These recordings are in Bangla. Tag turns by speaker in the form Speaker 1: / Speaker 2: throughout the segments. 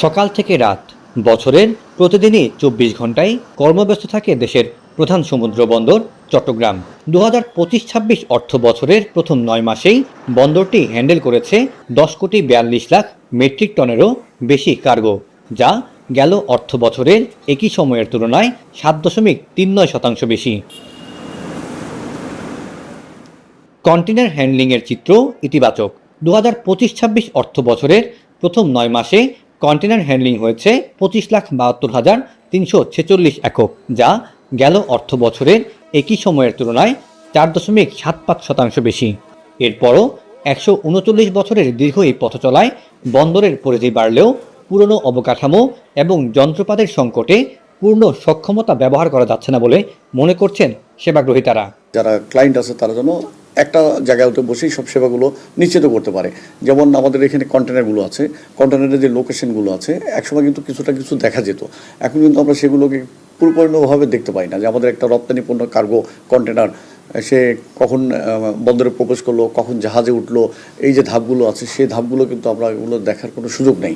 Speaker 1: সকাল থেকে রাত, বছরের প্রতিদিনই ২৪ ঘন্টায় কর্মব্যস্ত থাকে দেশের প্রধান সমুদ্র বন্দর চট্টগ্রাম। ২০২৫-২৬ অর্থ বছরের প্রথম ৯ মাসেই বন্দরটি হ্যান্ডেল করেছে ১০,৪২,০০,০০০ মেট্রিক টনেরও বেশি কার্গো, যা গেল অর্থ বছরের একই সময়ের তুলনায় ৭.৩৯% বেশি। কন্টেনার হ্যান্ডলিংয়ের চিত্র ইতিবাচক। ২০২৫-২৬ অর্থ বছরের প্রথম ৯ মাসে কন্টেনার হ্যান্ডলিং হয়েছে ২৫,৭২,৩৪৬ একক, যা গেল অর্থ বছরের একই সময়ের তুলনায় ৪.৭৫% বেশি। এরপরও ১৩৯ বছরের দীর্ঘ এই পথ চলায় বন্দরের পরিধি বাড়লেও পুরনো অবকাঠামো এবং যন্ত্রপাতির সংকটে পূর্ণ সক্ষমতা ব্যবহার করা যাচ্ছে না বলে মনে করছেন সেবাগ্রহীতারা।
Speaker 2: যারা ক্লায়েন্ট আছে তারা যেন একটা জায়গায় বসেই সব সেবাগুলো নিশ্চিত করতে পারে। যেমন আমাদের এখানে কন্টেনারগুলো আছে, কন্টেনারের যে লোকেশনগুলো আছে, একসময় কিন্তু কিছু দেখা যেত, এখন কিন্তু আমরা সেগুলোকে পরিপূর্ণভাবে দেখতে পাই না। যে আমাদের একটা রপ্তানি পণ্য কার্গো কন্টেনার সে কখন বন্দরে প্রবেশ করলো, কখন জাহাজে উঠলো, এই যে ধাপগুলো আছে সেই ধাপগুলো কিন্তু আমরা এগুলো দেখার কোনো সুযোগ নেই।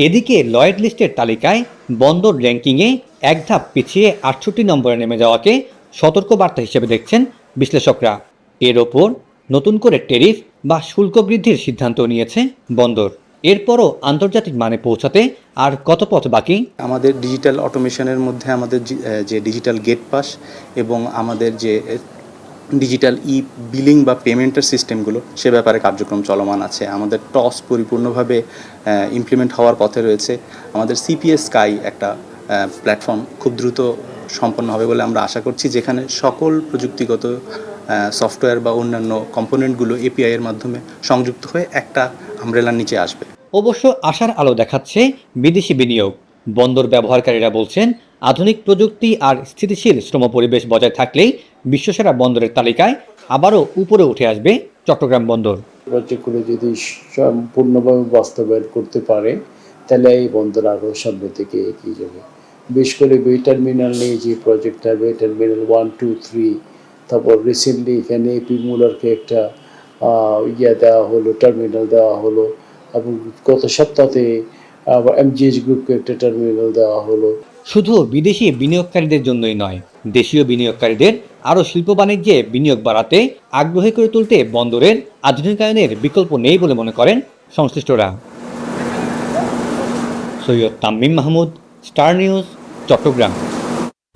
Speaker 1: এদিকে লয়েড লিস্টের তালিকায় বন্দর র্যাঙ্কিংয়ে এক ধাপ পিছিয়ে ৬৮ নম্বরে নেমে যাওয়াকে সতর্কবার্তা হিসেবে দেখছেন বিশ্লেষকরা। এর ওপর নতুন করে ট্যারিফ বা শুল্ক বৃদ্ধির সিদ্ধান্ত নিয়েছে বন্দর। এরপরও আন্তর্জাতিক মানে পৌঁছাতে আর কত পথ বাকি?
Speaker 3: আমাদের ডিজিটাল অটোমেশনের মধ্যে আমাদের যে ডিজিটাল গেট পাস এবং আমাদের যে ডিজিটাল বিলিং বা পেমেন্টের সিস্টেমগুলো, সে ব্যাপারে কার্যক্রম চলমান আছে। আমাদের টস পরিপূর্ণভাবে ইমপ্লিমেন্ট হওয়ার পথে রয়েছে। আমাদের সিপিএস স্কাই একটা প্ল্যাটফর্ম খুব দ্রুত সম্পন্ন হবে বলে আমরা আশা করছি, যেখানে সকল প্রযুক্তিগত সফটওয়্যার বা অন্যান্য কম্পোনেন্টগুলো এপিআই এর মাধ্যমে সংযুক্ত হয়ে একটা আমব্রেলার নিচে আসবে।
Speaker 1: অবশ্য আশার আলো দেখাচ্ছে বিদেশি বিনিয়োগ। বন্দর ব্যবহারকারীরা বলছেন, আধুনিক প্রযুক্তি আর স্থিতিশীল শ্রম পরিবেশ বজায় থাকলেই বিশ্বসেরা বন্দরের তালিকায় আবারও উপরে উঠে আসবে চট্টগ্রাম বন্দর।
Speaker 4: প্রজেক্টগুলো যদি সম্পূর্ণভাবে বাস্তবায়ন করতে পারে তাহলে এই বন্দর আরও সামনে থেকে এগিয়ে যাবে। বিশেষ করে বে টার্মিনাল নিয়ে যে প্রজেক্টটা, বে টার্মিনাল 1, 2, 3, তারপর রিসেন্টলি এখানে এপি মুলারকে একটা দেওয়া হলো, টার্মিনাল দেওয়া হলো, এবং গত সপ্তাহে আবার এমজিএইচ গ্রুপকে একটা টার্মিনাল দেওয়া হলো।
Speaker 1: শুধু বিদেশি বিনিয়োগকারীদের জন্যই নয়, দেশীয় বিনিয়োগকারীদের আরও শিল্প বাণিজ্যে বিনিয়োগ বাড়াতে আগ্রহী করে তুলতে বন্দরের আধুনিকায়নের বিকল্প নেই বলে মনে করেন সংশ্লিষ্টরা। Syed Tamim Mahmud, Star News, Chittagong.